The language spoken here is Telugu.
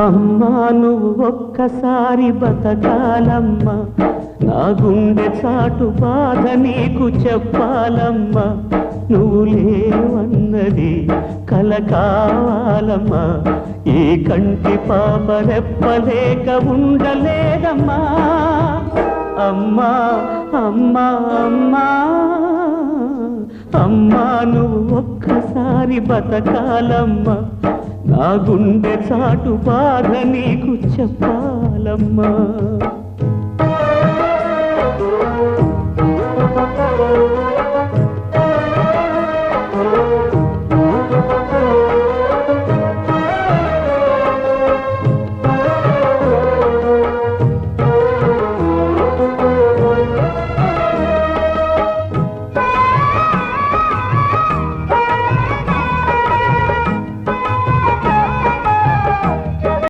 అమ్మా నువ్వు ఒక్కసారి బతకాలమ్మా, నా గుండె చాటు బాధ నీకు చెప్పాలమ్మా. నువ్వు లేవన్నది కల కావాలమ్మా, ఈ కంటి పాప రెప్పలేక ఉండలేదమ్మా. అమ్మా అమ్మా అమ్మా అమ్మా నువ్వు ఒక్కసారి బతకాలమ్మా, నా గుండె చాటు బాధ నీకు చెప్పాలమ్మా.